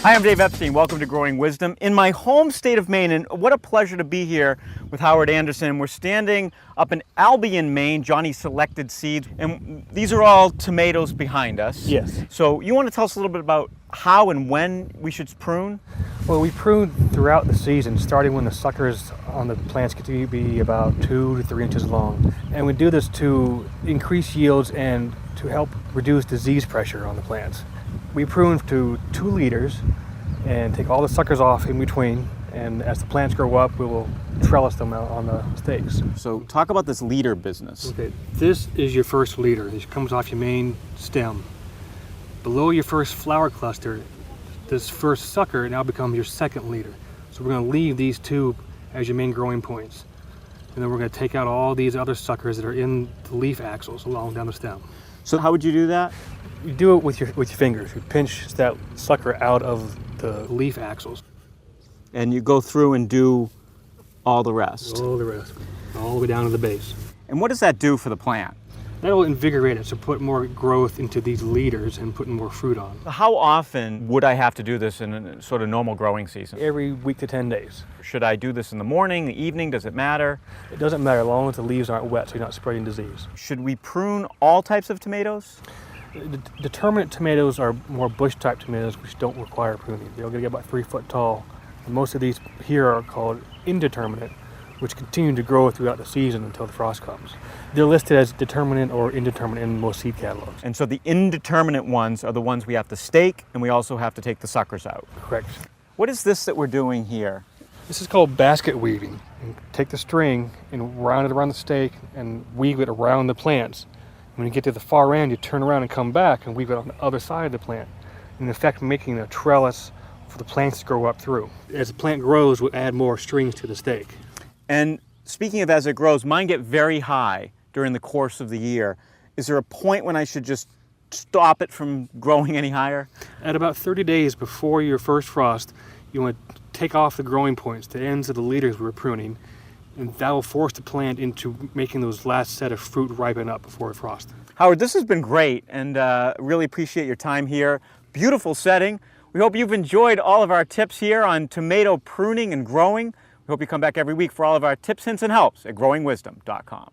Hi, I'm Dave Epstein. Welcome to Growing Wisdom in my home state of Maine, and what a pleasure to be here with Howard Anderson. We're standing up in Albion, Maine. Johnny selected seeds, and these are all tomatoes behind us. Yes. So you want to tell us a little bit about how and when we should prune? Well, we prune throughout the season, starting when the suckers on the plants get to be about 2 to 3 inches long. And we do this to increase yields and to help reduce disease pressure on the plants. We prune to 2 liters and take all the suckers off in between, and as the plants grow up, we will trellis them out on the stakes. So talk about this leader business. Okay, this is your first leader. This comes off your main stem. Below your first flower cluster, this first sucker now becomes your second leader. So we're going to leave these 2 as your main growing points. And then we're going to take out all these other suckers that are in the leaf axils along down the stem. So how would you do that? You do it with your fingers. You pinch that sucker out of the leaf axils. And you go through and do all the rest. All the rest, all the way down to the base. And what does that do for the plant? That will invigorate it, so put more growth into these leaders and putting more fruit on. How often would I have to do this in a sort of normal growing season? Every week to 10 days. Should I do this in the morning, the evening? Does it matter? It doesn't matter as long as the leaves aren't wet, so you're not spreading disease. Should we prune all types of tomatoes? The terminate tomatoes are more bush type tomatoes which don't require pruning. They're going to get about 3 foot tall. And most of these here are called indeterminate, which continue to grow throughout the season until the frost comes. They're listed as determinate or indeterminate in most seed catalogs. And so the indeterminate ones are the ones we have to stake, and we also have to take the suckers out. Correct. What is this that we're doing here? This is called basket weaving. You take the string and round it around the stake and weave it around the plants. When you get to the far end, you turn around and come back and weave it on the other side of the plant. In effect, making a trellis for the plants to grow up through. As the plant grows, we'll add more strings to the stake. And speaking of as it grows, mine get very high during the course of the year. Is there a point when I should just stop it from growing any higher? At about 30 days before your first frost, you want to take off the growing points, the ends of the leaders we were pruning, and that will force the plant into making those last set of fruit ripen up before frost. Howard, this has been great, and really appreciate your time here. Beautiful setting. We hope you've enjoyed all of our tips here on tomato pruning and growing. We hope you come back every week for all of our tips, hints, and helps at growingwisdom.com.